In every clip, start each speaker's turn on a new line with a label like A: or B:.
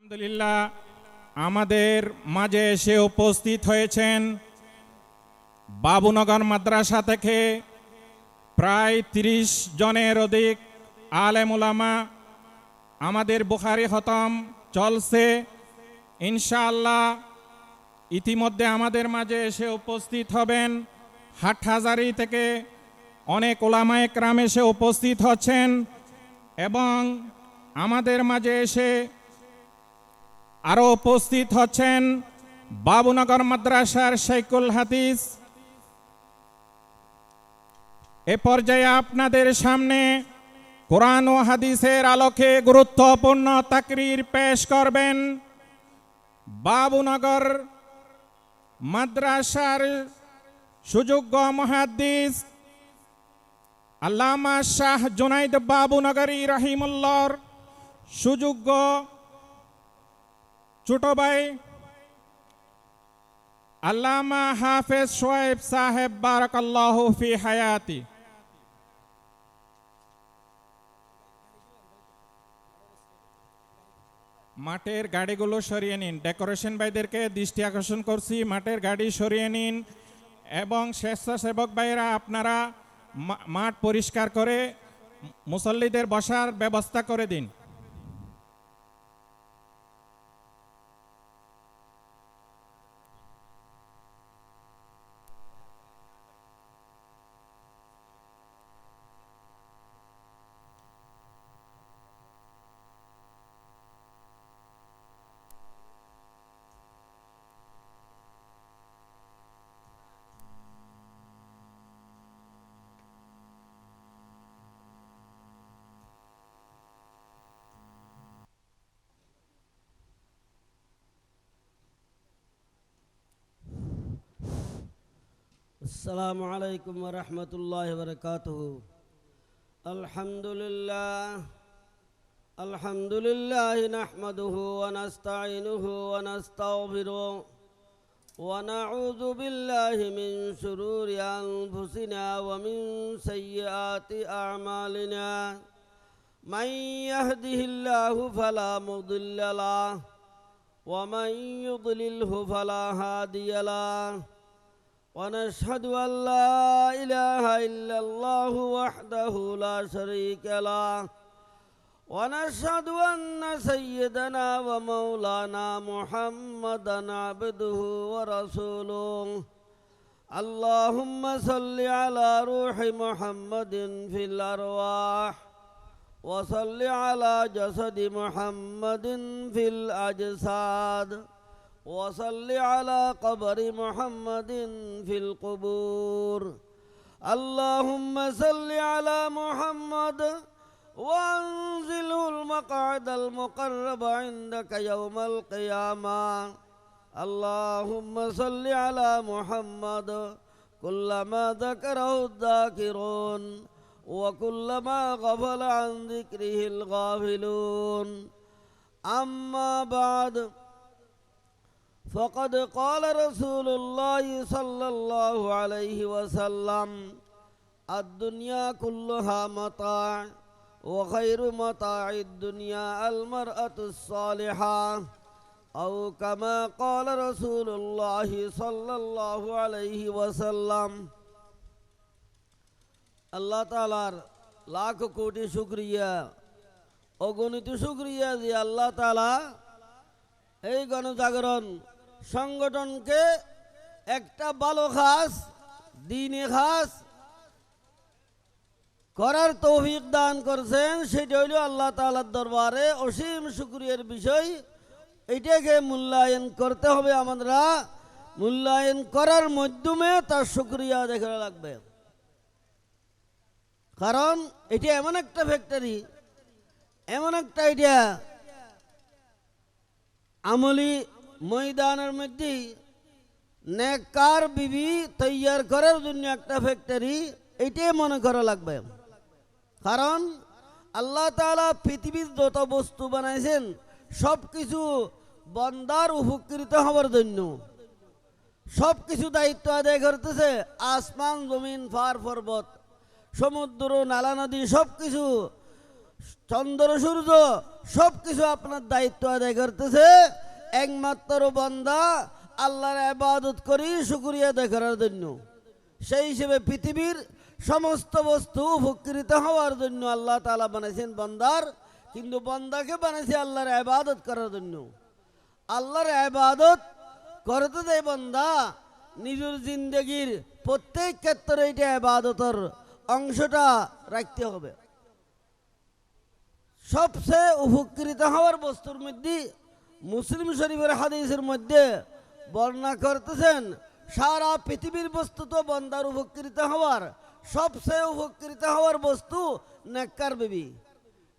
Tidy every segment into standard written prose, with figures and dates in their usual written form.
A: আলহামদুলিল্লাহ আমাদের মাঝে এসে উপস্থিত হয়েছেন বাবুনগর মাদ্রাসা থেকে প্রায় ৩০ জনের অধিক আলেম উলামা। আমাদের বুখারী খতম চলছে ইনশাআল্লাহ। ইতিমধ্যে আমাদের মাঝে এসে উপস্থিত হবেন হাটহাজারী থেকে অনেক ওলামায়ে কেরাম এসে উপস্থিত হচ্ছেন এবং আমাদের মাঝে এসে আরও উপস্থিত হচ্ছেন বাবুনগর মাদ্রাসার শাইখুল হাদিস। এ পর্যায়ে আপনাদের সামনে কোরআন ও হাদিসের আলোকে গুরুত্বপূর্ণ তাকরীর পেশ করবেন বাবুনগর মাদ্রাসার সুযোগ্য মুহাদ্দিস আল্লামা শাহ জুনাইদ বাবুনগরী রাহিমাহুল্লাহর সুযোগ্য ছোট ভাই আল্লামা হাফেজ শোয়েব সাহেব বারাকাল্লাহু ফি হায়াতি। মাঠের গাড়িগুলো সরিয়ে নিন। ডেকোরেশন ভাইদেরকে দৃষ্টি আকর্ষণ করছি, মাঠের গাড়ি সরিয়ে নিন এবং স্বেচ্ছাসেবক ভাইরা আপনারা মাঠ পরিষ্কার করে মুসল্লিদের বসার ব্যবস্থা করে দিন।
B: السلام عليكم ورحمة الله وبركاته. الحمد لله نحمده ونستعينه ونستغفره ونعوذ بالله من شرور أنفسنا ومن سيئات أعمالنا. من يهده الله فلا مضل له ومن يضلله فلا هادي له. ونشهد أن لا إله إلا الله وحده لا شريك له. ونشهد أن سيدنا ومولانا محمدا عبده ورسوله. اللهم صل على روح محمد في الأرواح وصل على جسد محمد في الأجساد وصل على قبر محمد في القبور. اللهم صل على محمد وانزله المقعد المقرب عندك يوم القيامة. اللهم صل على محمد كلما ذكره الذاكرون وكلما غفل عن ذكره الغافلون. أما بعد، فقد قال رسول الله صلى الله عليه وسلم: الدنيا كلها متاع وخير متاع الدنيا المرأة الصالحة، أو كما قال رسول الله صلى الله عليه وسلم. আল্লাহ তাআলার লাখ কোটি শুকরিয়া, অগণিত শুকরিয়া যে আল্লাহ তাআলা এই গণজাগরণ সংগঠনকে একটা ভালো কাজ, দ্বীনি কাজ করার তৌফিক দান করছেন। সেটা হইল আল্লাহ তাআলার দরবারে অসীম শুকরিয়ার বিষয়। এটাকে মূল্যায়ন করতে হবে। আমরা মূল্যায়ন করার মাধ্যমে তার শুকরিয়া দেখা লাগবে। কারণ এটা এমন একটা ফ্যাক্টরি, এমন একটা এটা আমলি ময়দানের মধ্যে নেককার বিবি তৈয়ার করার জন্য একটা ফ্যাক্টরি, এইটাই মনে করা লাগবে। কারণ আল্লাহ তাআলা পৃথিবীর যত বস্তু বানাইছেন সব কিছু বান্দার উপকৃত হওয়ার জন্য, সব কিছু দায়িত্ব আদায় করতেছে। আসমান, জমিন, পাহাড় পর্বত, সমুদ্র, নালা, নদী সব কিছু চন্দ্র সূর্য সব কিছু আপনার দায়িত্ব আদায় করতেছে, একমাত্র বান্দা আল্লাহর ইবাদত করি শুকরিয়া আদায় করার জন্য। সেই হিসেবে পৃথিবীর সমস্ত বস্তু উপকৃত হওয়ার জন্য আল্লাহ তাআলা বানাইছেন বান্দার, কিন্তু বান্দাকে বানাইছে আল্লাহর ইবাদত করার জন্য। আল্লাহর ইবাদত করতে দেয় বান্দা নিজের জিন্দগির প্রত্যেক ক্ষেত্রে এটা ইবাদতের অংশটা রাখতে হবে। সবচেয়ে উপকৃত হওয়ার বস্তুর মধ্যে মুসলিম শরীফের হাদিসের মধ্যে বর্ণনা করতেছেন, সারা পৃথিবীর বস্তু তো বান্দার উপকৃত হওয়ার, সবচেয়ে উপকৃত হওয়ার বস্তু নেককার বিবি।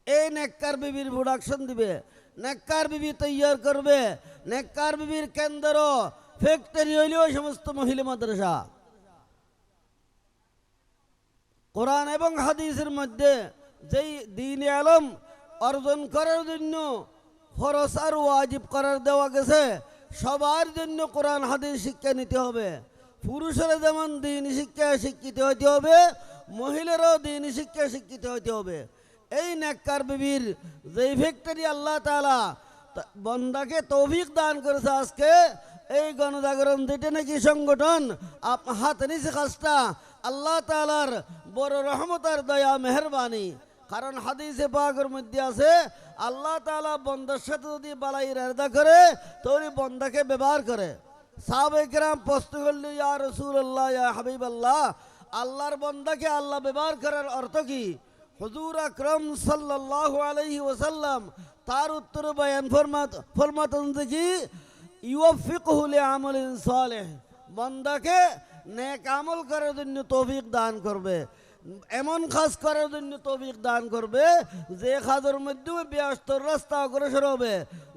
B: এই নেককার বিবির প্রোডাকশন দিবে, নেককার বিবি তৈয়ার করবে। নেককার বিবির কেন্দ্র ফ্যাক্টরি হইল ওই সমস্ত মহিলা মাদ্রাসা। কোরআন এবং হাদিসের মধ্যে যেই দ্বীন আলম অর্জন করার জন্য ফরজ আর ওয়াজিব করার দেওয়া গেছে, সবার জন্য কোরআন হাদিস শিক্ষা নিতে হবে। পুরুষেরা যেমন দ্বীন শিক্ষা শিক্ষিত হইতে হবে, মহিলারাও দ্বীন শিক্ষা শিক্ষিত হইতে হবে। এই নেককার বিবির যেই ফ্যাক্টরি আল্লাহ তাআলা বন্দাকে তৌফিক দান করেছে, আজকে এই গণজাগরণ যেটা নাকি সংগঠন হাতে নিচে কাজটা আল্লাহ তাআলার বড় রহমত আর দয়া মেহেরবানি। কারণ হাদিসে পাকের মধ্যে আছে আল্লাহ তাআলা বন্দার সাথে যদি বালাই ইরাদা করে তাহলে বন্দাকে ব্যবহার করে। সাহাবায়ে কেরাম প্রশ্ন করল, ইয়া রাসূলুল্লাহ, ইয়া হাবিবাল্লাহ, আল্লাহর বন্দাকে আল্লাহ ব্যবহার করার অর্থ কি? হুজুর আকরাম সাল্লাল্লাহু আলাইহি ওয়াসাল্লাম তার উত্তরে বয়ান ফরমাতেন যে কি, ইউফিকুহু লিআমালিন সালিহ, বান্দাকে নেক আমল করার জন্য তৌফিক দান করবে, এমন কাজ করার জন্য তৌফিক দান করবে যে কাজের মাধ্যমে বেহেশতের রাস্তা অগ্রসর হবে,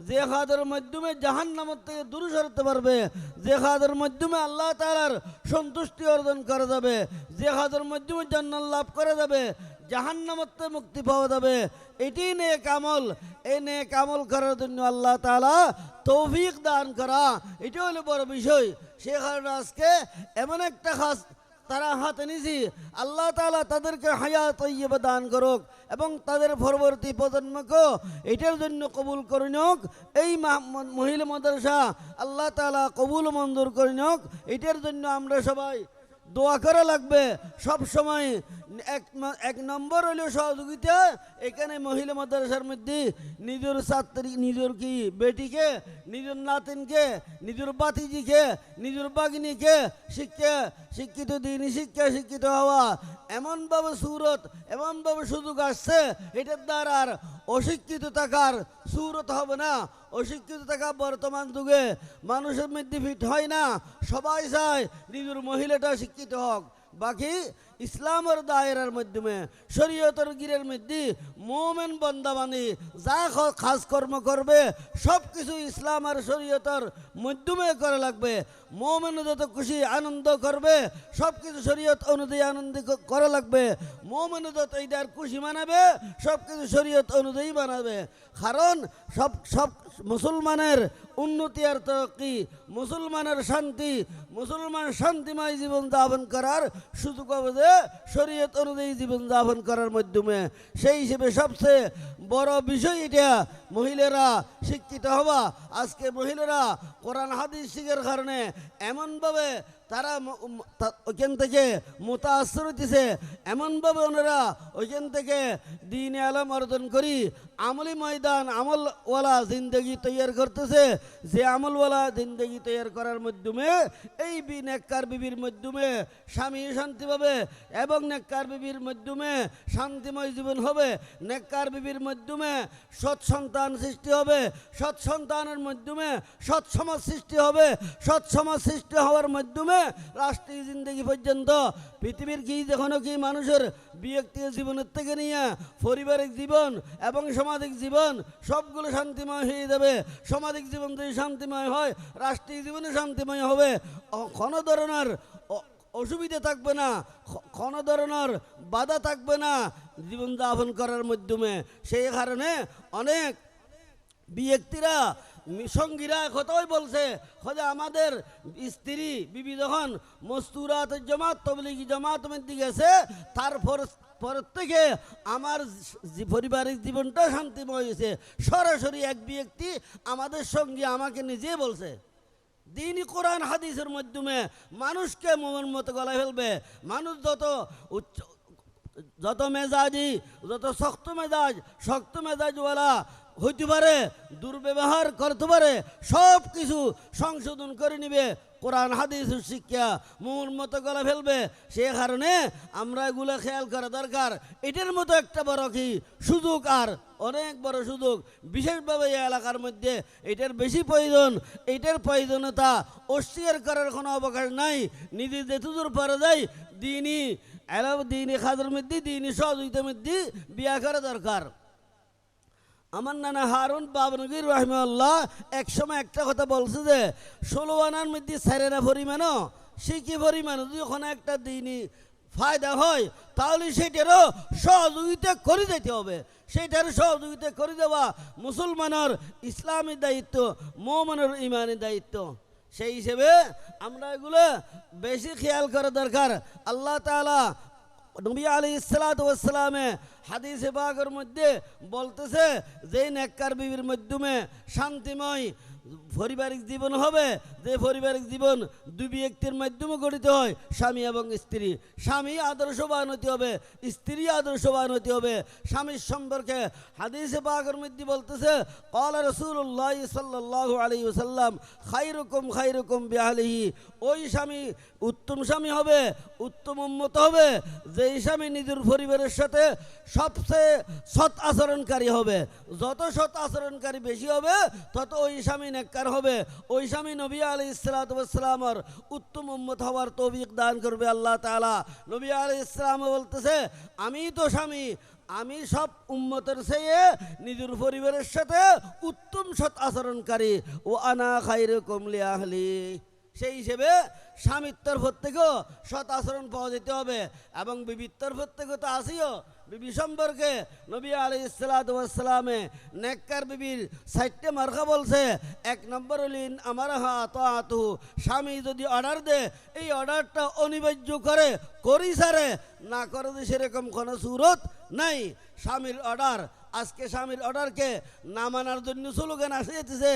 B: যে কাজের মাধ্যমে জাহান্নামের থেকে দূরে সরতে পারবে, যে কাজের মাধ্যমে আল্লাহ তাআলার সন্তুষ্টি অর্জন করা যাবে, যে কাজের মাধ্যমে জান্নাত লাভ করা যাবে, জাহান্নামের থেকে মুক্তি পাওয়া যাবে। এটি নেক আমল। এই নেক আমল করার জন্য আল্লাহ তাআলা তৌফিক দান করা, এটা হলো বড় বিষয়। সে কারণে আজকে এমন একটা কাজ তারা হাতে নিয়েছি, আল্লাহ তাআলা তাদেরকে হায়াত তাইয়্যিবা দান করুক এবং তাদের পরবর্তী প্রজন্মকে এটার জন্য কবুল করে নিক। এই মহিলা মাদ্রাসা আল্লাহ তাআলা কবুল মঞ্জুর করে নিক, এটার জন্য আমরা সবাই দোয়া করা লাগবে। সব সময় এক নম্বর হলো সহযোগিতা। এখানে মহিলা মাদ্রাসার মধ্যে নিজের ছাত্রী, নিজের কি বেটিকে, নিজের নাতিনকে, নিজের বাতিজিকে, নিজের বাগিনীকে শিক্ষিত দিনই শিক্ষা শিক্ষিত হওয়া, এমনভাবে সুরত, এমনভাবে সুযোগ আসছে, এটার দ্বারা আর অশিক্ষিত থাকার সুরত হবে না। অশিক্ষিত থাকা বর্তমান যুগে মানুষের মধ্যে ফিট হয় না। সবাই চায় নিজের মহিলাটা শিক্ষিত হোক। বাকি ইসলামের দায়রার মাধ্যমে, শরীয়তের গিরের মধ্যে মুমিন বান্দা বানি যা খাস কর্ম করবে সব কিছু ইসলাম আর শরীয়তের মাধ্যমে করা লাগবে। মুমিন যত খুশি আনন্দ করবে সব কিছু শরীয়ত অনুযায়ী আনন্দ করা লাগবে। মুমিন যত এইটার খুশি মানাবে সব কিছু শরীয়ত অনুযায়ী মানাবে। কারণ সব মুসলমানের উন্নতি আর তরক্কি, মুসলমানের শান্তি, মুসলমান শান্তিময় জীবন যাপন করার সুযোগ হবে যে শরীয়ত অনুযায়ী জীবন যাপন করার মাধ্যমে। সেই হিসেবে সবচেয়ে বড় বিষয় এটা মহিলারা শিক্ষিত হওয়া। আজকে মহিলারা কোরআন হাদিস শিখার কারণে এমনভাবে তারা ওইখান থেকে মুতাআসসির হইতেছে, এমনভাবে ওনারা ওইখান থেকে দ্বীন আলম অর্জন করি আমলি ময়দান, আমলওয়ালা জিন্দগি তৈয়ার করতেছে। যে আমলওয়ালা জিন্দগি তৈয়ার করার মাধ্যমে এই নেককার বিবির মাধ্যমে স্বামী শান্তি পাবে এবং নেককার বিবির মাধ্যমে শান্তিময় জীবন হবে। নেককার বিবির মাধ্যমে সৎ সন্তান সৃষ্টি হবে, সৎ সন্তানের মাধ্যমে সৎ সমাজ সৃষ্টি হবে, সৎ সমাজ সৃষ্টি হওয়ার মাধ্যমে রাষ্ট্রীয় জিন্দগি পর্যন্ত পৃথিবীর কি যেখানে কি মানুষের ব্যক্তিগত জীবনের থেকে নিয়ে পারিবারিক জীবন এবং সামাজিক জীবন সবগুলো শান্তিময় হয়ে যাবে। সামাজিক জীবন যদি শান্তিময় হয়, রাষ্ট্রীয় জীবনে শান্তিময় হবে। কোনো ধরনের অসুবিধা থাকবে না, কোনো ধরনের বাধা থাকবে না জীবনযাপন করার মাধ্যমে। সেই কারণে অনেক ব্যক্তিরা সঙ্গীরা কথাই বলছে খোদা আমাদের স্ত্রী বিবি যখন মস্তুরাত জামাত তবলিগি জামাত মধ্যে গেছে তারপর থেকে আমার পারিবারিক জীবনটা শান্তিময় হয়েছে। সরাসরি এক ব্যক্তি আমাদের সঙ্গে আমাকে নিজে বলছে দিনই কোরআন হাদিসের মাধ্যমে মানুষকে মনের মতো গলায় ফেলবে। মানুষ যত মেজাজি, যত শক্ত মেজাজওয়ালা হইতে পারে, দুর্ব্যবহার করতে পারে, সব কিছু সংশোধন করে নিবে কোরআন হাদিসের শিক্ষা মনের মতো গলা ফেলবে। সে কারণে আমরা এগুলো খেয়াল করা দরকার। এটার মতো একটা বড় কি সুযোগ, আর অনেক বড় সুযোগ, বিশেষভাবে এই এলাকার মধ্যে এটার বেশি প্রয়োজন। এটার প্রয়োজনীয়তা অস্বীকার করার কোনো অবকাশ নাই। নিজে যেতদূর পারা যায় দিনই খাদের মধ্যে দিনই সহযোগিতার মধ্যে বিয়া করা দরকার। আমার নানা হারুন বাবনগীর রহমাল্লাহ এক সময় একটা কথা বলছে যে 16 আনার মধ্যে সারেনা পরিমাণও সে কি পরিমাণ যদি ওখানে একটা দিনই ফায়দা হয় তাহলে সেটারও সহযোগিতা করে যেতে হবে। সেটার সহযোগিতা করে দেওয়া মুসলমানের ইসলামী দায়িত্ব, মুমিনের ইমানি দায়িত্ব। সেই হিসেবে আমরা এগুলো বেশি খেয়াল করা দরকার। আল্লাহ তাআলা নবী আলাইহিস সালাতু ওয়াস সালামে হাদিসে পাকের মধ্যে বলতেছে যে নেককার বিবির মাধ্যমে শান্তিময় পারিবারিক জীবন হবে, যে পারিবারিক জীবন দুই ব্যক্তির মাধ্যমে গঠিত হয়, স্বামী এবং স্ত্রী। স্বামী আদর্শবান হতে হবে, স্ত্রী আদর্শবান হতে হবে। স্বামীর সম্পর্কে হাদিসে পাকের মধ্যে বলতেছে ক্বালা রাসূলুল্লাহ সাল্লাল্লাহু আলাইহি ওয়াসাল্লাম খায়রুকুম বিআহলিহি। ওই স্বামী উত্তম স্বামী হবে, উত্তম উম্মত হবে যেই স্বামী নিজের পরিবারের সাথে সবচেয়ে সৎ আচরণকারী হবে। যত সৎ আচরণকারী বেশি হবে তত ওই স্বামী নেককার হবে। ওই স্বামী নবী আলাইহিস সালাতু ওয়াস সালামের উত্তম উম্মত হওয়ার তৌফিক দান করবে আল্লাহ তাআলা। নবী আলাইহিস সালাম বলতেছে আমি তো স্বামী, আমি সব উম্মতের চেয়ে নিজের পরিবারের সাথে উত্তম সৎ আচরণকারী। ও আনা খায়রুকুম লিআহলি। সেই হিসেবে স্বামীর তরফ থেকেও সৎ আচরণ পাওয়া যেতে হবে এবং বিবির তরফ থেকেও তো আসিও। বিবি সম্পর্কে নবী আলাইহিস সালাতু ওয়াস সালামে নেককার বিবির 4টে মার্কা বলছে। 1 নম্বর হলেন আমারহা তাআতুহু। স্বামী যদি অর্ডার দেয় এই অর্ডারটা অনিবার্য করি সারে না করে সেরকম কোনো সুরত নাই। স্বামীর অর্ডার, আজকে স্বামীর অর্ডারকে না মানার জন্য স্লোগান আসিয়েছে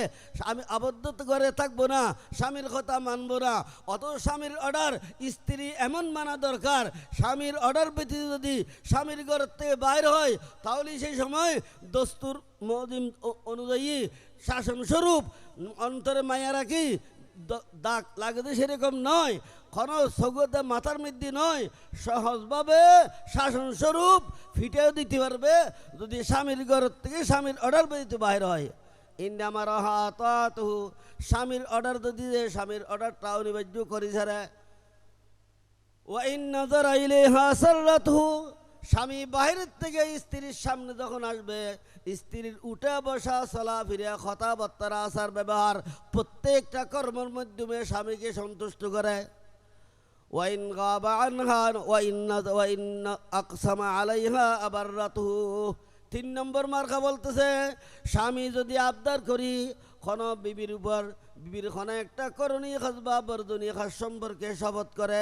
B: আমি আবদ্ধ করে থাকবো না, স্বামীর কথা মানবো না। অত স্বামীর অর্ডার স্ত্রী এমন মানা দরকার, স্বামীর অর্ডার ব্যতীত যদি স্বামীর ঘর থেকে বাইর হয় তাহলে সেই সময় দস্তুর মদিম অনুযায়ী শাসনস্বরূপ অন্তরে মায়া রাখি দাগ লাগতে সেরকম নয়, কোনো সগতে মাথার মধ্যে নয়, সহজভাবে শাসনস্বরূপ ফিটেও দিতে পারবে যদি স্বামীর ঘর থেকে স্বামীর অর্ডার ব্যতীত বাইর হয়। ইন্নামারহা তাআতুহু। স্বামীর অর্ডার যদি স্বামীর অর্ডারটা অনিবার্য করি ছাড়া। ওয়া ইন নাযারা ইলাইহা সাররাতুহু। স্বামী বাহিরের থেকে স্ত্রীর সামনে যখন আসবে স্ত্রীর উঠা বসা চলাফেরা কথাবার্তা আচার ব্যবহার প্রত্যেকটা কর্মের মাধ্যমে স্বামীকে সন্তুষ্ট করে। ওয়াইন গাবা আনহা ওয়াইন আকসামা আলাইহা আবাররাতুহু। 3 নম্বর মার্কা বলতেছে স্বামী যদি আবদার করি কোন বিবির উপর, বিবির কোন একটা করণীয় কাজ বা বর্জনীয় কাজ সম্পর্কে শপথ করে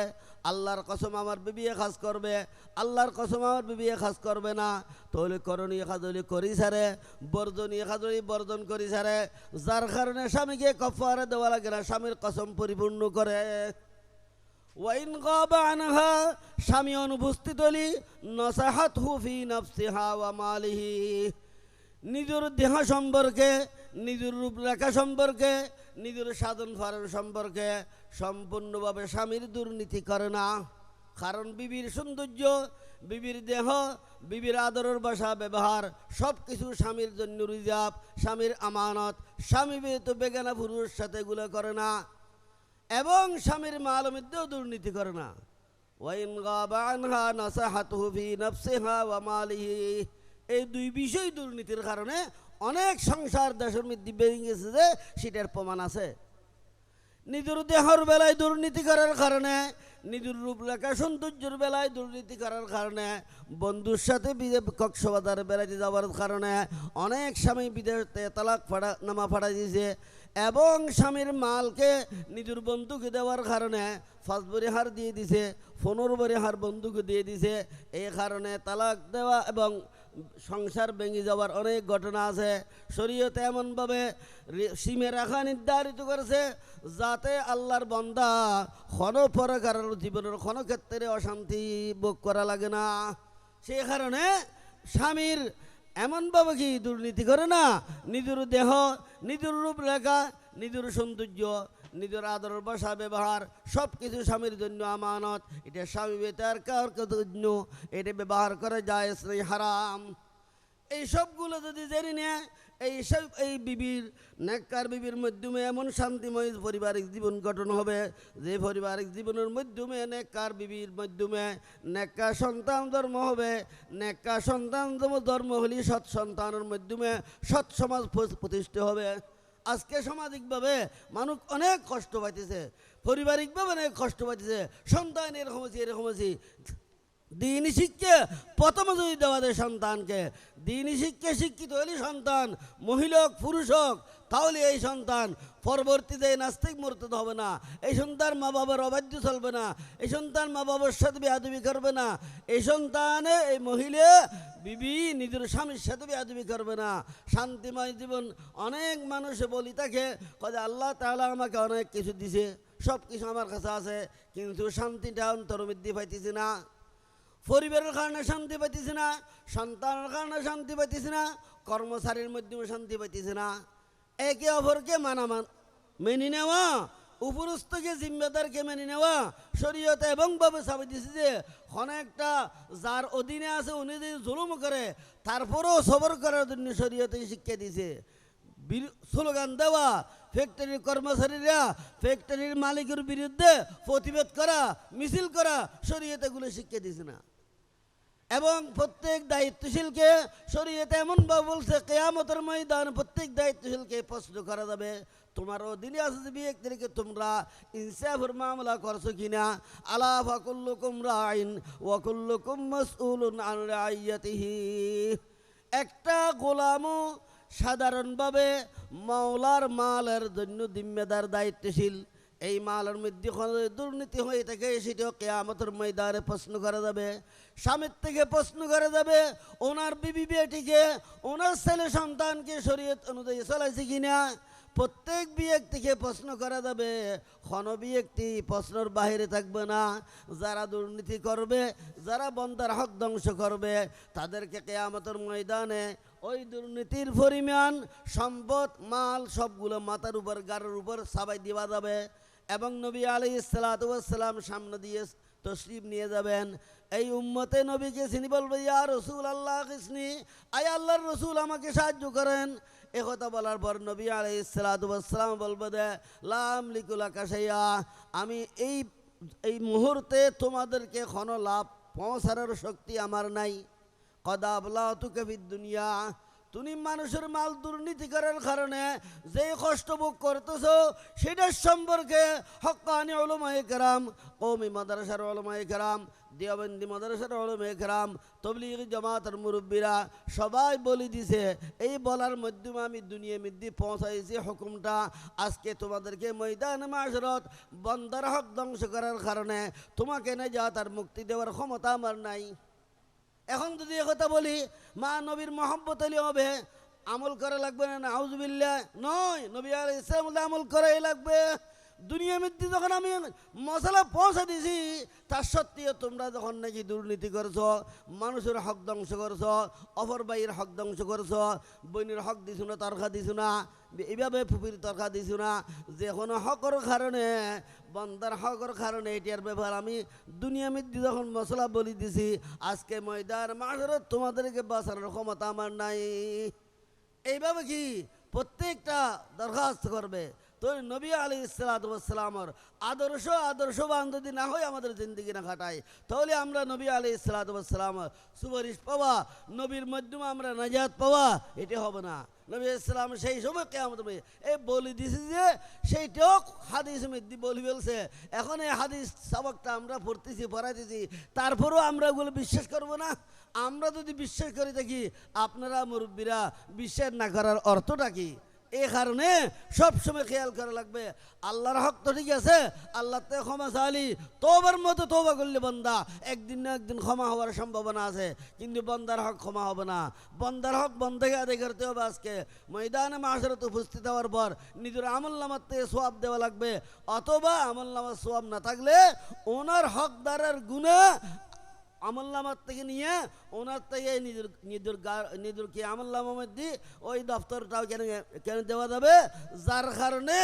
B: আল্লাহর কসম আমার বিবি কাজ করবে, আল্লাহর কসম আমার বিবি কাজ করবে না, তাহলে করণীয় কাজ হলে করি ছাড়ে, বর্জনীয় কাজ হলে বর্জন করি ছাড়ে, যার কারণে স্বামীকে কাফারা দেওয়া লাগে না, স্বামীর কসম পরিপূর্ণ করে। ওয়াইন গাবা আনহা। স্বামী অনুপস্থিত হলে নসাহাতহু ফি নাফসিহা ওয়া মালিহি। নিজের দেহ সম্পর্কে, নিজের রূপরেখা সম্পর্কে, নিজের সাধন ফারণ সম্পর্কে সম্পূর্ণভাবে স্বামীর দুর্নীতি করে না। কারণ বিবির সৌন্দর্য, বিবির দেহ, বিবির আদরের ভাষা ব্যবহার সব কিছু স্বামীর জন্য রিজার্ভ, স্বামীর আমানত। স্বামী তো বেগানা পুরুষের সাথে এগুলো করে না এবং স্বামীর মাল মধ্যেও দুর্নীতি করে না। ওয়াইন গাবা আনহা নাসাহাতুহু ফি নাফসিহা ওয়া মালিহি। এই 2 বিষয় দুর্নীতির কারণে অনেক সংসার দেশের মধ্যে ভেঙে গেছে যে সেটার প্রমাণ আছে। নিজের দেহর বেলায় দুর্নীতি করার কারণে, নিজের রূপরেখা সৌন্দর্যের বেলায় দুর্নীতি করার কারণে, বন্ধুর সাথে কক্সবাজার বেড়াতে যাওয়ার কারণে অনেক স্বামী বিদেশে তালাক নামা ফাড়া দিয়েছে, এবং স্বামীর মালকে নিজের বন্ধুকে দেওয়ার কারণে 5 বড়ি হার দিয়ে দিছে, 15 বড়ি হার বন্ধুকে দিয়ে দিছে। এই কারণে তালাক দেওয়া এবং সংসার ভেঙে যাওয়ার অনেক ঘটনা আছে। শরীয়তে এমনভাবে সীমা রেখা নির্ধারিত করেছে যাতে আল্লাহর বান্দা ক্ষণ পরকারের জীবনের ক্ষণ ক্ষেত্রে অশান্তি ভোগ করা লাগে না। সেই কারণে স্বামীর এমনভাবে কি দুর্নীতি করে না, নিজের দেহ, নিজের রূপরেখা, নিজের সৌন্দর্য, নিজের আদর ভাষা ব্যবহার সব কিছু স্বামীর জন্য আমানত। এটা স্বামী বেতার কার জন্য এটা ব্যবহার করা যায় নাই, হারাম। এই সবগুলো যদি জেনে নেয়, এই বিবির নেককার বিবির মাধ্যমে এমন শান্তিময় পারিবারিক জীবন গঠন হবে যে পারিবারিক জীবনের মাধ্যমে নেককার বিবির মাধ্যমে নেককার সন্তান জন্ম হবে। নেককার সন্তান জন্ম হলে সৎ সন্তানের মাধ্যমে সৎ সমাজ প্রতিষ্ঠিত হবে। আজকে সামাজিকভাবে মানুষ অনেক কষ্ট পাইতেছে, পারিবারিকভাবে অনেক কষ্ট পাইতেছে। সন্তান এরকম আছে, এরকম আছে। দিনই শিক্ষা প্রথমে যদি দেওয়া যায় সন্তানকে, দিনই শিক্ষা শিক্ষিত হলে সন্তান মহিলা হোক পুরুষ হোক, তাহলে এই সন্তান পরবর্তীতে নাস্তিক মূর্তিত হবে না। এই সন্তান মা বাবার অবাধ্য চলবে না। এই সন্তান মা বাবার সাথে বেয়াদবি করবে না। এই সন্তানে এই মহিলা বিবি নিজের স্বামীর সাথে বেয়াদবি করবে না। শান্তিময় জীবন। অনেক মানুষ বলি থাকে যে আল্লাহ তাআলা আমাকে অনেক কিছু দিছে, সব কিছু আমার কাছে আছে, কিন্তু শান্তিটা অন্তর্মধ্যে পাইতেছি না। পরিবারের কারণে শান্তি পাইতেছে না, সন্তানের কারণে শান্তি পাইতেছে না, কর্মচারীর মাধ্যমে শান্তি পাইতেছে না। একে অপরকে মেনে নেওয়া, উপরস্থকে জিম্মেদারকে মেনে নেওয়া শরীয়তে এবং ভাবে সাবিত দিয়েছে যে অনেকটা যার অধীনে আছে উনি যদি জুলুম করে তারপরেও সবর করার জন্য শরীয়তে শিক্ষা দিয়েছে। স্লোগান দেওয়া, ফ্যাক্টরির কর্মচারীরা ফ্যাক্টরির মালিকের বিরুদ্ধে প্রতিবাদ করা, মিছিল করা শরীয়তে এগুলো শিক্ষা দিয়েছে না। এবং প্রত্যেক দায়িত্বশীলকে শরীয়তে এমনভাবে বলছে কিয়ামতের ময়দানে প্রত্যেক দায়িত্বশীলকে প্রশ্ন করা যাবে, তোমার অধীনে আছে যে ব্যক্তিকে তোমরা ইনসাফের মামলা করছো কিনা। আলা ফাকুল্লুকুম রাইন ওয়া কুল্লুকুম মাসউলুন আন রাইয়াতিহি। একটা গোলামও সাধারণভাবে মাওলার মালের জন্য জিম্মেদার দায়িত্বশীল। এই মালের মধ্যে দুর্নীতি হয়ে থাকে সেটাও কিয়ামতের ময়দানে প্রশ্ন করা যাবে। স্বামীর থেকে প্রশ্ন করা যাবে, ওনার বিবি বেটিকে, ওনার ছেলে সন্তানকে শরীয়ত অনুযায়ী চলাইছে কিনা। প্রত্যেক ব্যক্তিকে প্রশ্ন করা যাবে, কোনো ব্যক্তি প্রশ্নের বাহিরে থাকবে না। যারা দুর্নীতি করবে, যারা বন্দার হক ধ্বংস করবে, তাদেরকে কিয়ামতের ময়দানে ওই দুর্নীতির পরিমাণ, সম্পদ, মাল সবগুলো মাথার উপর গাড়ির উপর সাবাই দেওয়া যাবে। এবং নবী আলাইহিস সালাতু ওয়াস সালাম সামনে দিয়ে তশরিফ নিয়ে যাবেন। এই উম্মতে নবীকে চিনি বলবে, ইয়া রাসূলুল্লাহ কিসনি, আয় আল্লাহর রাসূল আমাকে সাহায্য করেন। একথা বলার পর নবী আলাইহিস সালাতু ওয়াস সালাম বলবে যে লা আমলিকু লাকা শাইআ, আমি এই মুহূর্তে তোমাদেরকে কোনো লাভ পৌঁছানোর শক্তি আমার নাই। কদ আবলাতুকা ফিদ দুনিয়া, তুমি মানুষের মাল দুর্নীতি করার কারণে যে কষ্ট ভোগ করতেছো সেটার সম্পর্কে হক্কানি উলামায়ে কেরাম, কওমি মাদ্রাসার উলামায়ে কেরাম, দেওবন্দি মাদ্রাসার উলামায়ে কেরাম, তাবলীগী জামাতের মুরব্বীরা সবাই বলে দিছে। এই বলার মাধ্যমে আমি দুনিয়া মধ্যে পৌঁছাইছি হুকুমটা। আজকে তোমাদেরকে ময়দানে মাশরাত বান্দার হক ধ্বংস করার কারণে তোমাকে নাজাত আর মুক্তি দেওয়ার ক্ষমতা আমার নাই। এখন যদি একথা বলি মা নবীর মহব্বত হলে হবে, আমল করা লাগবে না, নাউজুবিল্লাহ নয়, নবী আলাইহিস সালাম আমল করাই লাগবে। দুনিয়া মধ্যে যখন আমি মশলা পৌঁছে দিছি, তার সত্ত্বেও তোমরা যখন নাকি দুর্নীতি করছো, মানুষের হক ধ্বংস করছো, অপর ভাইয়ের হক ধ্বংস করছো, বোনের হক দিছো না, তরকা দিছো না, এইভাবে ফুপির তরকা দিছো না, যে কোনো হকর কারণে, বন্দার হকর কারণে এটার ব্যাপার আমি দুনিয়া মধ্যে যখন মশলা বলি দিছি, আজকে ময়দার মাশরাত তোমাদেরকে বাঁচানোর ক্ষমতা আমার নাই। এইভাবে কি প্রত্যেকটা দরখাস্ত করবে, তো নবী আলাইহিসসালামের আদর্শবান যদি না হয় আমাদের জিন্দগি না খাটাই, তাহলে আমরা নবী আলাইহিসসালামের সুপারিশ পাওয়া, নবীর মাধ্যমে আমরা নাজাত পাওয়া, এটা হবে না। নবী ইসলাম সেই সময় কিয়ামত হবে এই বলি দিছে যে সেইটাও হাদিস মধ্যে বলি বলছে। এখন এই হাদিস সবকটা আমরা পড়াইতেছি, তারপরেও আমরা ওগুলো বিশ্বাস করব না। আমরা যদি বিশ্বাস করে থাকি, আপনারা মুরব্বীরা বিশ্বাস না করার অর্থটা কি? এই কারণে সবসময় খেয়াল করা লাগবে। আল্লাহর হক তো ঠিক আছে, আল্লাহ তো ক্ষমা চালি, তোবার মতো তোবা করলে বন্দা একদিন না একদিন ক্ষমা হওয়ার সম্ভাবনা আছে, কিন্তু বন্দার হক ক্ষমা হবে না। বন্দার হক বন্দাকে আদায় করতে হবে। আজকে ময়দানে মাশরাত উপস্থিত হওয়ার পর নিজের আমল নামার থেকে সোয়াব দেওয়া লাগবে, অথবা আমল নামার সোয়াব না থাকলে ওনার হকদারের গুণা আমল্লামার থেকে নিয়ে ওনার থেকে নিজের কি আমল্লামার মধ্যে ওই দপ্তরটাও কেন দেওয়া যাবে, যার কারণে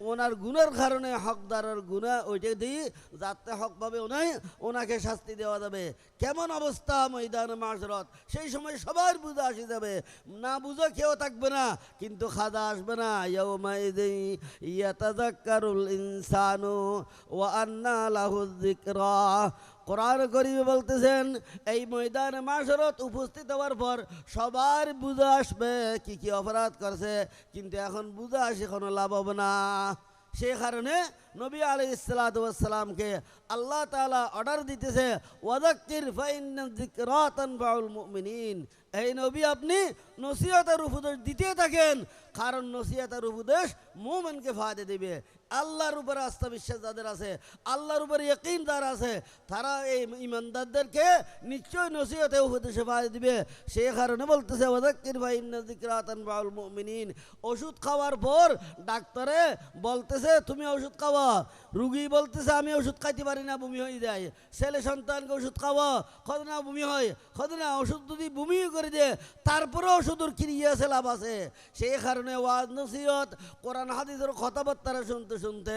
B: ওনার গুণের কারণে হকদারের গুণা ওইটা দিয়ে যাতে হক পাবে ওনাকে শাস্তি দেওয়া যাবে। কেমন অবস্থা ময়দানে মাশরাত, সেই সময় সবার বুঝা আসে যাবে, না বুঝে কেউ থাকবে না, কিন্তু খাদা আসবে না। ইয়াউমাইযিন ইয়াতাযাক্কারুল ইনসানু ওয়া আন্না লাহু যিকরা। কোরআন করিমে বলতেছেন এই ময়দানে মাশরাত উপস্থিত হওয়ার পর সবার বুঝা আসবে কি কি অপরাধ করছে, কিন্তু এখন বুঝা আসে কোনো লাভ হবে না। সেই কারণে নবী আলাইহিসসালামকে আল্লাহ তাআলা অর্ডার দিতেছে ওয়াযাক্কির ফাইন্না যিকরা তানফাউল মুমিনিন। এই নবী আপনি নসিহতের উপদেশ দিতে থাকেন, কারণ নসিহতের উপদেশ মুমিনকে ফায়দা দিবে। আল্লাহর উপরে আস্থা বিশ্বাস যাদের আছে, আল্লাহর উপরে ইয়াকিন যার আছে, তারা এই ইমানদারদেরকে নিশ্চয় নসিহতে উপদেশে ফায়দা দিবে। সেই কারণে বলতেছে ওয়াযাক্কির ফাইন্না যিকরা তানফাউল মুমিনিন। ওষুধ খাওয়ার পর ডাক্তারে বলতেছে তুমি ওষুধ খাওয়া, রুগী বলতেছে আমি ওষুধ খাইতে পারি না, বমি হয়ে যায়। ছেলে সন্তানকে ওষুধ খাওয়া, খদ না বমি হয়, খদ না ওষুধ যদি বমি করে দেয় তারপরে ওষুধের ক্রিয়া আছে, লাভ আছে। সেই কারণে ওয়াজ নসিহত কোরআন হাদিসের কথাবার্তা শুনতে শুনতে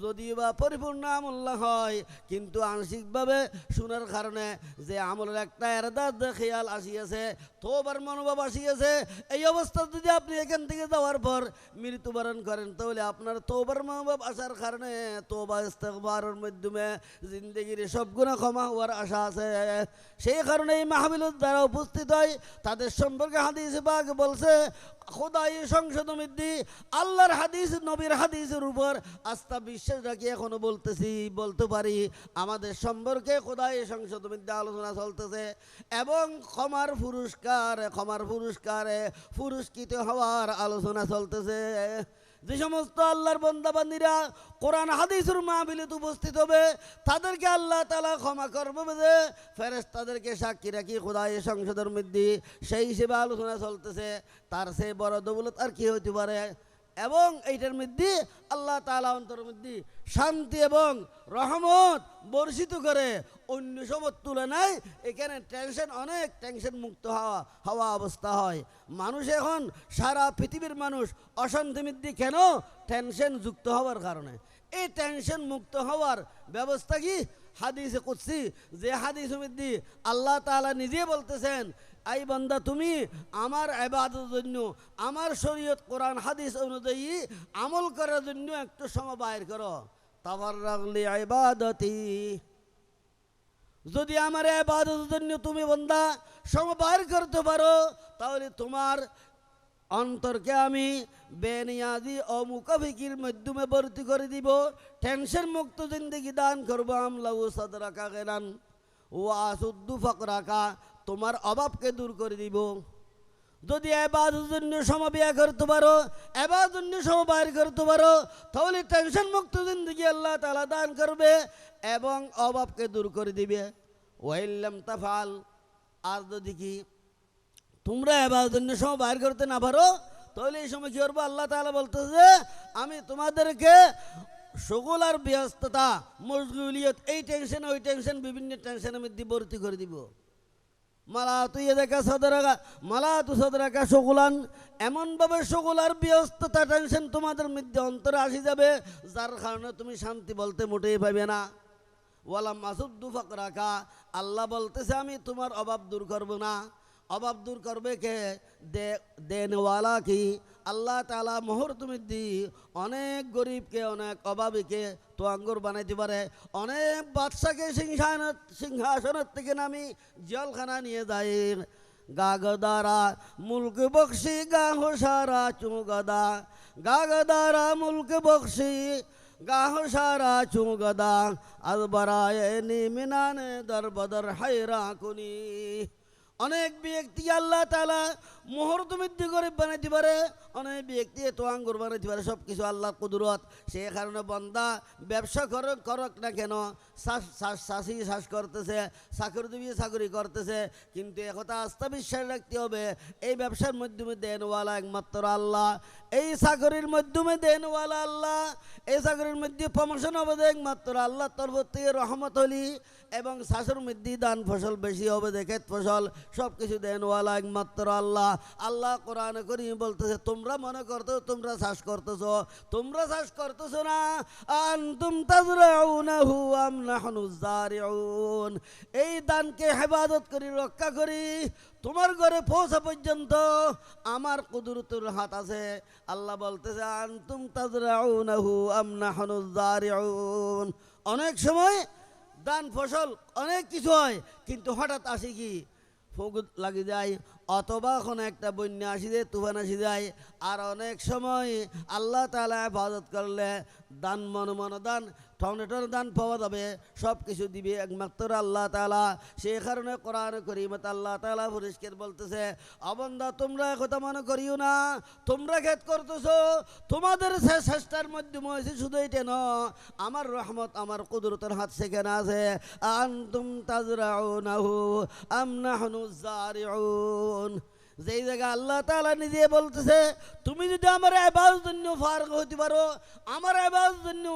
B: যদি বা পরিপূর্ণ আমল হয়, কিন্তু আংশিকভাবে শোনার কারণে যে আমলের একটা এরদাদ খেয়াল আসিয়াছে, তোবার মনোভাব আসিয়াছে, এই অবস্থা যদি আপনি এখান থেকে যাওয়ার পর মৃত্যুবরণ করেন, তাহলে আপনার তোবার মনোভাব আসার কারণে তোবা ইস্তিগফারের মাধ্যমে জিন্দেগির সব গুনাহ ক্ষমা হওয়ার আশা আছে। সেই কারণে এই মাহফিলের যারা উপস্থিত হয় তাদের সম্পর্কে হাদিস পাক বলছে খোদাই সংশোধনী আল্লাহর হাদিস নবীর হাদিসের উপর আস্থা বিশ্বাস রাখি এখনো বলতে পারি আমাদের সম্পর্কে খোদাই সংশোধনী আলোচনা চলতেছে, এবং ক্ষমার পুরস্কারে পুরস্কৃত হওয়ার আলোচনা চলতেছে। যে সমস্ত আল্লাহর বান্দাবান্দীরা কোরআন হাদিসের মাহফিলে উপস্থিত হবে তাদেরকে আল্লাহ তাআলা ক্ষমা করবে, যে ফেরেশতাদেরকে সাক্ষী রাখি খোদাই সংসদের মধ্যে সেই হিসেবে আলোচনা চলতেছে। তার সে বড় দৌলত আর কি হইতে পারে? এবং এইটার মধ্যে আল্লাহ তাআলা অন্তরের মধ্যে শান্তি এবং রহমত বর্ষিত করে। অন্য সবর তুলনায় এখানে অনেক টেনশন মুক্ত হওয়া অবস্থা হয়। মানুষ এখন সারা পৃথিবীর মানুষ অশান্তির মধ্যে কেন? টেনশন যুক্ত হওয়ার কারণে। এই টেনশন মুক্ত হওয়ার ব্যবস্থা কি? হাদিসে কুদসি, যে হাদিসের মধ্যে আল্লাহ তাআলা নিজে বলতেছেন আই বান্দা তুমি আমার ইবাদতের জন্য আমার শরীয়ত কোরআন হাদিস অনুযায়ী আমল করার জন্য একটু সময় বাইর করো। তাফাররাগ লি ইবাদতি, যদি আমার ইবাদতের জন্য তুমি বান্দা সময় বাইর করতে পারো, তাহলে তোমার অন্তরকে আমি বেনিয়াজি ও মুকাফিকির মাধ্যমে ভর্তি করে দিব, টেনশন মুক্ত জিন্দেগি দান করবো। আমলাউ সাদরাকা গিনান ওয়া আসুদ্দু ফাকরাকা, তোমার অভাবকে দূর করে দিব। যদি ইবাদতের জন্য সময় ব্যয় করতে পারো, ইবাদতের জন্য সময় বাইর করতে পারো, তাহলে টেনশন মুক্ত জিন্দেগি আল্লাহ তাআলা দান করবে এবং অভাবকে দূর করে দিবে। ওয়াইল্লাম তাফাল, আর যদি কি তোমরা ইবাদতের জন্য সময় বাইর করতে না পারো, তাহলে এই সময় কি করবো? আল্লাহ তাআলা বলতেছে আমি তোমাদেরকে সকল আর ব্যস্ততা মশগুলিয়ত, এই টেনশন ওই টেনশন, বিভিন্ন টেনশনের মধ্যে ভর্তি করে দিব। মালাতু সাদরাকা শগুলান, এমনভাবে সকল আর ব্যস্ততা টেনশন তোমাদের মধ্যে অন্তরে আসি যাবে, যার কারণে তুমি শান্তি বলতে মোটেই পাবে না। ওয়ালাম আসুদ্দু ফাকরাকা, আল্লাহ বলতেছে আমি তোমার অভাব দূর করব না। অভাব দূর করবে কে? দেনওয়ালা কি? আল্লাহ তাআলা মুহূর্তের মধ্যে অনেক গরিবকে অনেক অভাবীকে তোয়াঙ্গর বানাইতে পারে, অনেক বাদশাকে সিংহাসনের থেকে নামি জলখানা নিয়ে যায়। গাগদারা মুলক বখশি গাহ সারা চুগদা, গাগদারা মুলক বখশি গাহ সারা চুগদা, আল বারায়ে নিমিনানে দরবদর হায়রা কুনি। অনেক ব্যক্তি আল্লাহ তাআলা মুহূর্তের মধ্যে গরিব বানাইতে পারে, অনেক ব্যক্তি তোয়াঙ্গর বানাইতে পারে, সব কিছু আল্লাহর কুদরত। সে কারণে বান্দা ব্যবসা করক না কেন, চাষি চাষ করতেছে, চাকরিজীবী চাকরি করতেছে, কিন্তু একথা আস্থা বিশ্বাস রাখতে হবে এই ব্যবসার মাধ্যমে দেনওয়ালা একমাত্র আল্লাহ, এই চাকরির মাধ্যমে দেনওয়ালা আল্লাহ, এই চাকরির মধ্যে প্রমোশন হবে একমাত্র আল্লাহ তরফ থেকে রহমত হলি, এবং চাষের মধ্যে দান ফসল বেশি হবে, দেখে ফসল সব কিছু দেনওয়ালা একমাত্র আল্লাহ। আল্লাহ কোরআনে কারীমে বলতেছে, তোমরা মনে করতো তোমরা চাষ করতেছো না, আনতুম তাজরাউনাহু আম নাহনু যারিউন। এই দানকে হেফাজত করি, রক্ষা করি, তোমার ঘরে পৌঁছা পর্যন্ত আমার কুদরতের হাত আছে। আল্লাহ বলতেছে, আনতুম তাজরাউনাহু আম নাহনু যারিউন। অনেক সময় দান ফসল অনেক কিছু হয়, কিন্তু হঠাৎ আসে কি ফগুদ লাগি যায়, অথবা কোনো একটা বন্যা আসি যায়, তুফান আসি যায়। আর অনেক সময় আল্লাহ তাআলা হেফাজত করলে দান মন দান টনেটর দান পাওয়া যাবে, সব কিছু দিবে একমাত্র আল্লাহ তাআলা। সেই কারণে কোরআন কারীমে আল্লাহ তাআলা পরিষ্কার বলতেছে, অবন্দা তোমরা কথা মনে করিও না, তোমরা খেত করতেছো, তোমাদের চেষ্টার মাধ্যমে হয়েছে, শুধু এটা ন, আমার রহমত আমার কুদরতের হাত সেখানে আছে। আনতুম তাজরাউনাহু আম নাহনু যারিউন। যেই জায়গা আল্লাহ তাআলা নিজে বলতেছে, তুমি যদি আমার ইবাদতের জন্য ফারগ হতে পারো, আমার ইবাদতের জন্য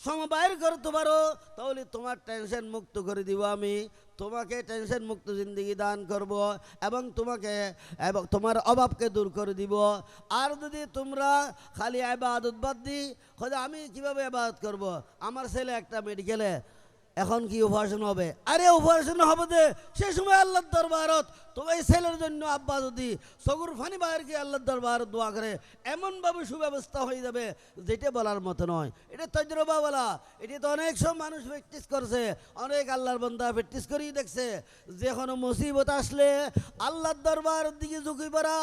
B: সময় বাইর করতে পারো, তাহলে তোমার টেনশন মুক্ত করে দিব আমি, তোমাকে টেনশন মুক্ত জিন্দগি দান করব, এবং তোমার অভাবকে দূর করে দিব। আর যদি তোমরা খালি ইবাদত বাদ দি, আমি কিভাবে ইবাদত করব, আমার ছেলে একটা মেডিকেলে এখন কি অপারেশন হবে, আরে অপারেশন হবে যে সে সময় আল্লাহর দরবারত তোমার ছেলের জন্য আব্বা যদি সগুর ফানি বাইরে গিয়ে আল্লাহর দরবারত দোয়া করে, এমনভাবে সুব্যবস্থা হয়ে যাবে যেটা বলার মতো নয়। এটা তজরবা বলা, এটা তো অনেক সব মানুষ প্র্যাকটিস করছে, অনেক আল্লাহর বান্দা প্র্যাকটিস করেই দেখছে। যে কোনো মুসিবত আসলে আল্লাহর দরবারের দিকে ঝুঁকি পড়া,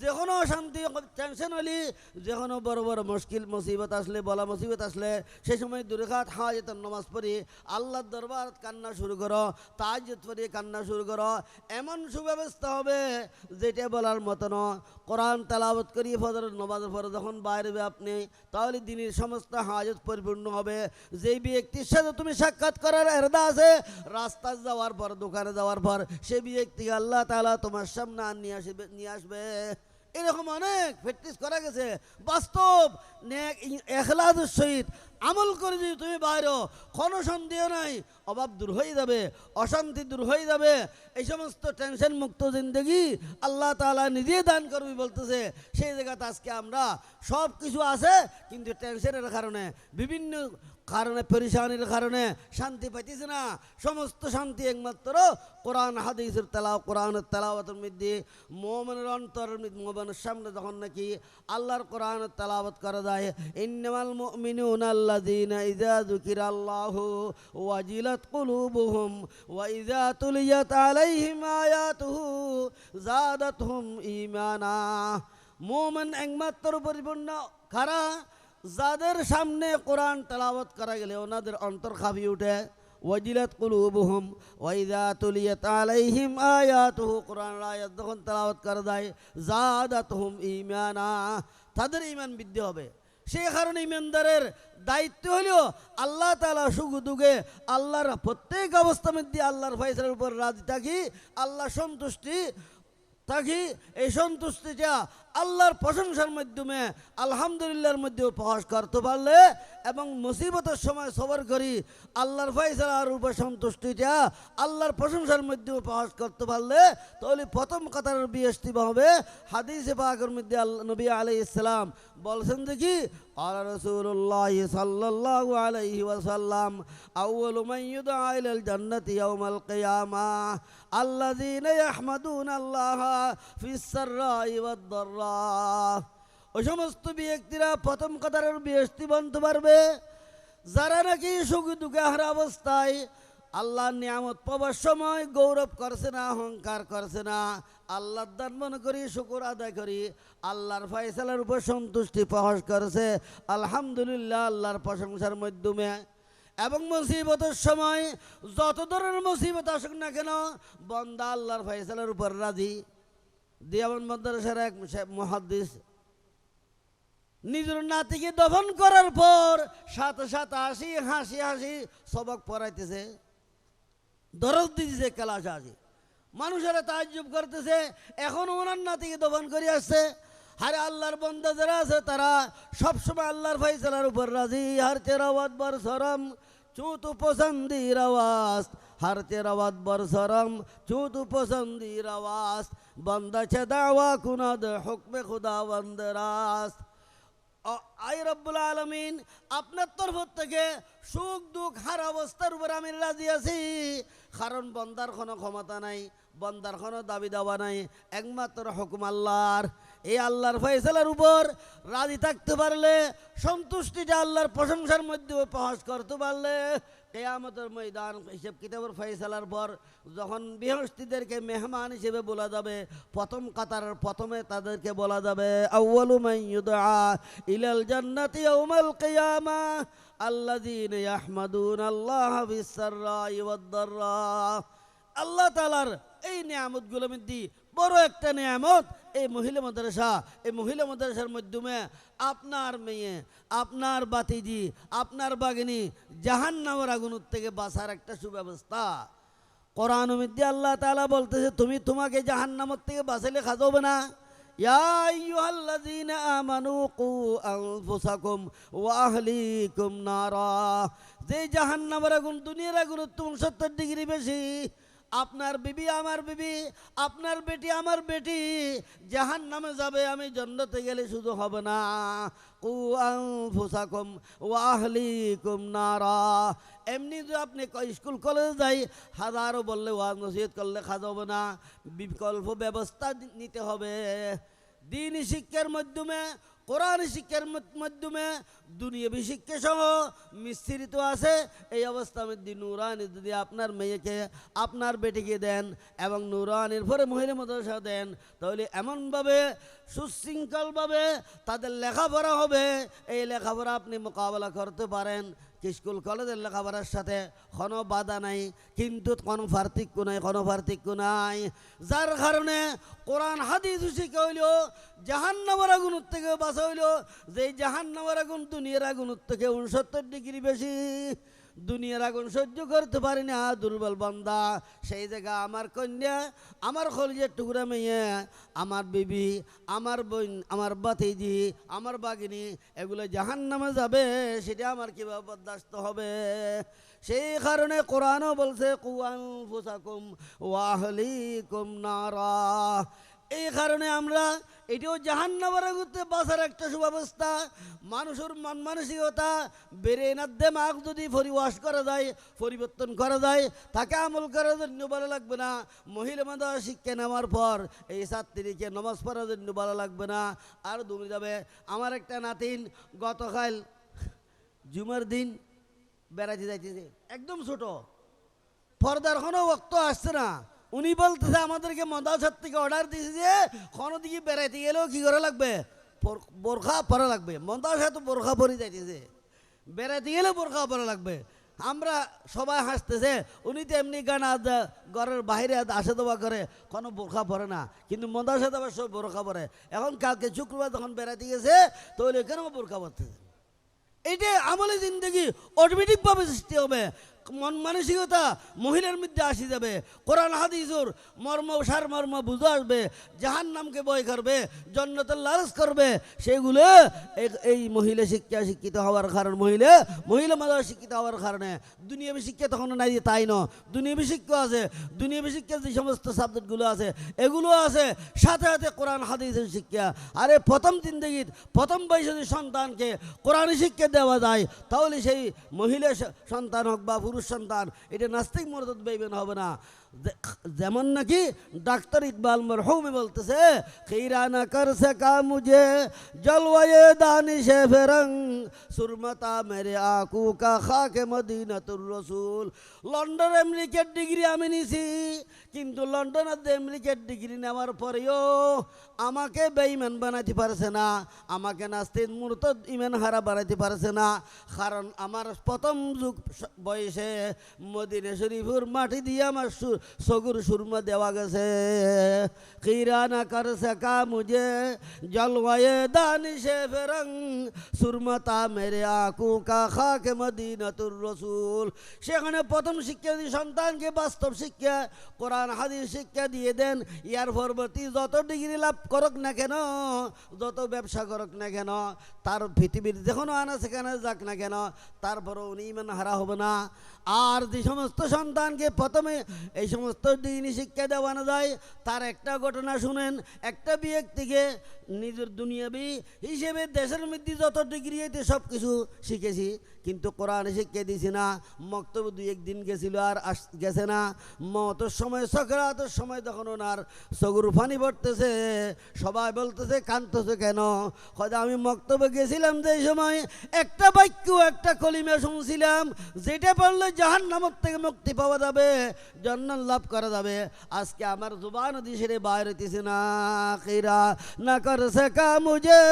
B: যে কোনো অশান্তি টেনশন হলি, যে কোনো বড় বড় মুশকিল মুসিবত আসলে, বলা মুসিবত আসলে, সে সময় দুরাকাত হাজতের নামাজ পড়ি আল্লাহর দরবার কান্না শুরু করো, তাহাজ্জুদ পড়ে কান্না শুরু করো, এমন সুব্যবস্থা হবে যেটা বলার মতো না। কোরআন তেলাওয়াত করি ফজরের নামাজের পরে যখন বাইরে আপনি, তাহলে দিনের সমস্ত হাজত পরিপূর্ণ হবে। যেই ব্যক্তির সাথে তুমি সাক্ষাৎ করার এরাদা আছে, রাস্তায় যাওয়ার পর, দোকানে যাওয়ার পর, সেই ব্যক্তি আল্লাহ তাআলা তোমার সামনে নিয়ে আসবে। এরকম অনেক প্র্যাকটিস করা গেছে, বাস্তব নেক ইখলাসের সহিত আমল করে যদি তুমি বাইরো, কোনো সন্দেহ নাই অভাব দূর হয়ে যাবে, অশান্তি দূর হয়ে যাবে, এই সমস্ত টেনশন মুক্ত জিন্দগি আল্লাহ তাআলা নিজে দান করবে বলতেছে। সেই জায়গাতে আজকে আমরা সব কিছু আছে, কিন্তু টেনশনের কারণে, বিভিন্ন কারণে, পরেশানির কারণে শান্তি পাইতেছে না। সমস্ত শান্তি একমাত্র কোরআন হাদিসের কোরআনের তেলাওয়াতের মধ্যে, মুমিনের অন্তরের মধ্যে, মুমিনের সামনে যখন নাকি আল্লাহর কোরআনের তেলাওয়াত করা যায়, ইন্নামাল মুমিনুনা আল্লাযীনা ইযা যুকিরাল্লাহু ওয়াজিলাত কুলুবুহুম ওয়া ইযা তুলিয়াত আলাইহিম আয়াতুহু যাদাতহুম ঈমানা। মুমিন একমাত্র পরিপূর্ণ কারা, যাদের সামনে কোরআন তেলাওয়াত করা গেলে ওনাদের অন্তর কাঁপিয়ে ওঠে। ওয়াজিলাত কুলুবুহুম ওয়া ইযা তুলিয়াত আলাইহিম আয়াতুহু, কোরআনের আয়াত যখন তেলাওয়াত করা যায়, যাদাতহুম ঈমানা, তাদের ঈমান বৃদ্ধি হবে। সেই কারণে ঈমানদারের দায়িত্ব হলো আল্লাহ তাআলা সুখ দুঃখে আল্লাহর প্রত্যেক অবস্থার মধ্যে আল্লাহর ফয়সালার উপর রাজি থাকি, আল্লাহ সন্তুষ্টি থাকি। এই সন্তুষ্টিটা আল্লাহর প্রশংসার মাধ্যমে আলহামদুলিল্লাহর মধ্যে প্রকাশ করতে পারলে, এবং মুসিবতের সময় সবর করি আল্লাহর ফয়সালার উপর সন্তুষ্টিটা আল্লাহর প্রশংসার মধ্যে প্রকাশ করতে পারলে, তাহলে প্রথম কথার বিয়েস্তি হবে হাদিসে পাকের মধ্যে নবী আলাইহিস সালাম বলছেন যে কি, قال رسول الله صلى الله عليه وسلم أول من يدعى إلى الجنة يوم القيامة الذين يحمدون الله في السراء والضراء। ওই সমস্ত ব্যক্তিরা প্রথম কাতারের বেহেশতি বনতে পারবে যারা নাকি সুখ দুঃখে হারা অবস্থায় আল্লাহর নিয়ামত পাওয়ার সময় গৌরব করছে না, অহংকার করছে না, আল্লাহর দান মনে করি, শুকর আদায় করি, আল্লাহর ফয়সালার উপর সন্তুষ্টি প্রকাশ করেছে আলহামদুলিল্লাহ আল্লাহর প্রশংসার মাধ্যমে। এবং মুসিবতের সময় যত ধরনের মুসিবত আসুক না কেন বন্দা আল্লাহর ফয়সালার উপর রাজি। দিয়াবান মাদ্রাসার এক মুহাদ্দিস নিজের নাতিকে দফন করার পর সাথে সাথে হাসি হাসি হাসি সবক পড়াইতেছে, দরদ দিতেছে, ক্লাস আসি, মানুষেরা তাজ্জুব করতেছে, এখন ওনার নাতিকে দফন করে আসছে। আরে আল্লাহর বান্দা যারা আছে তারা সবসময় আল্লাহর ফয়সালার উপর রাজি। হর তেরাওয়াত বর সরম চুতু পসন্দির আওয়াজ, হর তেরাওয়াত বর সরম চুতু পসন্দির আওয়াজ, বান্দা ছে দাওয়া কুনাদ হুকমে খুদা বন্দরাস। আই রব্বুল আলামিন আপনার তরফ থেকে সুখ দুঃখ হার অবস্থার উপর আমি রাজি আছি, কারণ বন্দার কোনো ক্ষমতা নাই, বন্দার কোনো দাবি দাওয়া নাই, একমাত্র হুকুম আল্লাহর। এই আল্লাহর ফয়সালার উপর রাজি থাকতে পারলে, সন্তুষ্টিটা আল্লাহর প্রশংসার মধ্যে প্রকাশ করতে পারলে, কিয়ামতের ময়দান হিসেব কিতাবের ফয়সালার পর যখন বেহেশতীদেরকে মেহমান হিসেবে বলা যাবে, প্রথম কাতারের প্রথমে তাদেরকে বলা যাবে আউয়ালু মান ইউদআ ইলাল জান্নাতি ইয়াউমাল কিয়ামাহ আল্লাযীনা ইয়াহমাদুনা আল্লাহ বিস-সাররাই ওয়াদ-দাররা। আল্লাহ তাআলার এই নিয়ামতগুলোর মধ্যে বড় একটা নিয়ামত এই মহিলা মাদ্রাসা। এই মহিলা মাদ্রাসার মাধ্যমে আপনার মেয়ে, আপনার বাতিজি, আপনার বাগিনী জাহান্নামের আগুন থেকে বাঁচার একটা সুব্যবস্থা। কোরআনের মধ্যে আল্লাহ তাআলা বলতেছে তুমি তোমাকে জাহান্নামের থেকে বাঁচাইলে খাওয়াবে না। ইয়া আইয়ুহাল্লাযীনা আমানু কু আনফুসাকুম ওয়া আহলিকুম নারা। যে জাহান্নামের আগুন দুনিয়ার আগুনের 70 ডিগ্রি বেশি। আপনার বিবি আমার বিবি, আপনার বেটি আমার বেটি জাহান্নামে যাবে, আমি জান্নাতে গেলে শুধু হবে না, কু আনফুসাকুম ওয়া আহলিকুম নারা। এমনি যদি আপনি স্কুল কলেজে যাই হাজারো বললে ওয়াজ নসিহত করলে খাওয়া হবে না, বিকল্প ব্যবস্থা নিতে হবে। দ্বীনি শিক্ষার মাধ্যমে, কোরআন শিক্ষার মাধ্যমে দুনিয়াবি শিক্ষা সহ মিশ্রিত আছে। এই অবস্থার মধ্যে নুরানি যদি আপনার মেয়েকে আপনার বেটিকে দেন এবং নুরানির পরে মহিলা মাদ্রাসা দেন, তাহলে এমনভাবে সুশৃঙ্খলভাবে তাদের লেখাপড়া হবে, এই লেখাপড়া আপনি মোকাবেলা করতে পারেন। স্কুল কলেজের লেখাপড়ার সাথে কোনো বাধা নাই, কিন্তু কোনো পার্থক্য নাই, কোনো পার্থক্য নাই। যার কারণে কোরআন হাদিস শিখা হইল জাহান্নামের আগুন থেকে বাঁচা হইল। যে জাহান্নামের আগুন দুনিয়ার আগুন থেকে 69 ডিগ্রি বেশি। দুনিয়ার আগুন সহ্য করতে পারি না দুর্বল বান্দা, সেই জায়গা আমার কন্যা, আমার কলিজার টুকরা মেয়ে, আমার বিবি, আমার বোন, আমার বাতিজি, আমার বাগিনী এগুলো জাহান্নামে যাবে, সেটা আমার কীভাবে বরদাস্ত হবে? সেই কারণে কোরআনও বলছে কু আনফুসাকুম ওয়া আহলিকুম নারা। এই কারণে আমরা এটাও জাহান্নামের আগুতে বাঁচার একটা সুব্যবস্থা। মানুষের মন মানসিকতা ব্রেনের দিমাগ যদি পরিবাস করা যায়, পরিবর্তন করা যায়, তাকে আমল করার জন্য ভালো লাগবে না। মহিলা মাদ্রাসা শিক্ষা নেওয়ার পর এই ছাত্রীকে নামাজ পড়ার জন্য ভালো লাগবে না, আর দূরে যাবে। আমার একটা নাতিন গতকাল জুমার দিন বেড়াতে যাইতেছে, একদম ছোট, পর্দার কোনো বক্ত আসছে না। উনি বলতেছে আমাদেরকে মাদ্রাসার থেকে অর্ডার দিয়েছে যে কোনো দিকে বেড়াইতে গেলেও কী করা লাগবে, বোরখা পরা লাগবে। মাদ্রাসা তো বোরখা পরে যাইতেছে, বেড়াইতে গেলেও বোরখা পরা লাগবে। আমরা সবাই হাসতেছে, উনি তো এমনি গান ঘরের বাইরে আসা দেওয়া করে, কোনো বোরখা পরে না, কিন্তু মাদ্রাসা তো আবার সব বোরখা পরে। এখন কালকে শুক্রবার যখন বেড়াতে গেছে তো কেন বোরখা পরতেছে? এইটা আমলে জিন্দগি অটোমেটিকভাবে সৃষ্টি হবে। মন মানসিকতা মহিলার মধ্যে আসি যাবে, কোরআন হাদিসের মর্ম সারমর্ম বুঝে আসবে, জাহান্নামকে ভয় করবে, জান্নাতের লালস করবে। সেগুলো এই মহিলা শিক্ষিত হওয়ার কারণ, মহিলা মাদ্রাসা শিক্ষিত হওয়ার কারণে দুনিয়াবি শিক্ষা তখন নাই যে তাই ন, দুনিয়াবি শিক্ষা আছে। দুনিয়াবি শিক্ষার যে সমস্ত সাবজেক্টগুলো আছে এগুলো আছে, সাথে সাথে কোরআন হাদিসের শিক্ষা। আরে প্রথম জিন্দগির প্রথম বয়সে যদি সন্তানকে কোরআনী শিক্ষা দেওয়া যায়, তাহলে সেই মহিলা সন্তান হোক বা পুরুষ সন্তান, এটা নাস্তিক মর্যাদা পাইবেন হবে না। যেমন নাকি ডাক্তার ইকবাল মরহুমি বলতেছে খিরা না কর সকা মুঝে জলওয়ে দানিশে ফেরং সুরমতা মেরে আকু কা খাকে মদিনাতুর রসুল। লন্ডন আমেরিকার ডিগ্রি আমি নিছি, কিন্তু লন্ডনের আমেরিকার ডিগ্রি নেওয়ার পরেও আমাকে বেঈমান বানাইতে পারছে না, আমাকে নাস্তিক মুরতাদ ইমান হারা বানাইতে পারছে না। কারণ আমার প্রথম যুগ বয়সে মদিনা শরীফের মাটি দিয়ে আমার সগুর সুরমা দেওয়া গেছে। খিরা না কর সকা মুঝে জলওয়ায়ে দানিশে ফেরং সুরমতা মেরে আকু কা খাকে মদিনাতুর রসুল। সেখানে প্রথম শিক্ষা দিয়ে সন্তানকে বাস্তব শিক্ষা, কোরআন হাদিস শিক্ষা দিয়ে দেন। ইয়ার পরবর্তী যত ডিগ্রি লাভ করুক না কেন, যত ব্যবসা করুক না কেন, তার পৃথিবীর যেখানে আনা সেখানে যাক না কেন, তারপরও উনি ইমান হারা হবে না। আর যে সমস্ত সন্তানকে প্রথমে এই সমস্ত দিনই শিক্ষা দেওয়ানো যায়, তার একটা ঘটনা শুনেন। একটা ব্যক্তিকে নিজের দুনিয়াবি হিসেবে দেশের মধ্যে যত ডিগ্রি হইতে সব কিছু শিখেছি, কিন্তু কোরআন শিক্ষা দিছি না। মক্তব্য দুই একদিন গেছিল আর গেছে না। মতের সময় সকরাতের সময় তখন ওনার চগুর ফানি পড়তেছে, সবাই বলতেছে কাঁদতেছে কেন? হয়তো আমি মক্তব্যে গেছিলাম যে সময় একটা বাক্য একটা কলিমা শুনছিলাম, যেটা পড়লে জাহান্নামের থেকে মুক্তি পাওয়া যাবে, জান্নাত লাভ করা যাবে। আজকে আমার জুবান দিশে বাইর হইতেছে না। খিরা না কর সকা মুঝে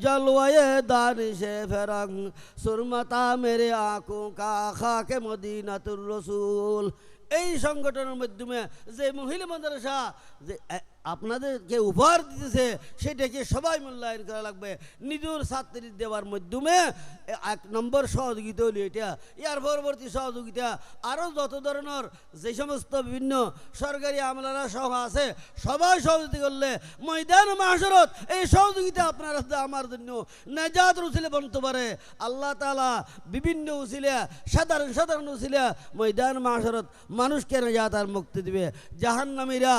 B: জলওয়ে দানিশে ফেরং সুরমতা মেরে আঁখোं का খাকে মদিনাতুর রসুল। এই সংগঠনের মাধ্যমে যে মহিলা মাদ্রাসা যে আপনাদেরকে উপহার দিতেছে, সেটাকে সবাই মূল্যায়ন করা লাগবে। নিজের ছাত্রী দেওয়ার মাধ্যমে এক নম্বর সহযোগিতা হলো এটা। ইয়ার পরবর্তী সহযোগিতা আরও যত ধরনের যে সমস্ত বিভিন্ন সরকারি আমলারা সহ আছে, সবাই সহযোগিতা করলে ময়দান মাহশরত এই সহযোগিতা আপনারা আমার জন্য নাজাত উসিলা বলতে পারে। আল্লাহ তাআলা বিভিন্ন উসিলা, সাধারণ সাধারণ উসিলা ময়দান মাহশরত মানুষকে নাজাত আর মুক্তি দিবে। জাহান্নামীরা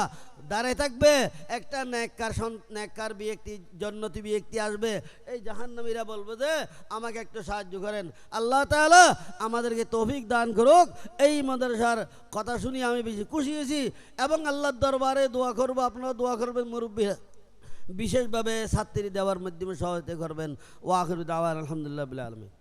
B: দাঁড়ায় থাকবে, একটা নেককার ব্যক্তি, জান্নাতি ব্যক্তি আসবে, এই জাহান্নামীরা বলবে যে আমাকে একটু সাহায্য করেন। আল্লাহ তাআলা আমাদেরকে তৌফিক দান করুক। এই মাদ্রাসার কথা শুনি আমি বেশি খুশি হয়েছি এবং আল্লাহর দরবারে দোয়া করব, আপনারা দোয়া করবেন, মুরব্বী বিশেষভাবে ছাত্রী দেওয়ার মাধ্যমে সহায়তা করবেন। ওয়া আখিরু দাওয়ানা আলহামদুলিল্লাহি রাব্বিল আলামিন।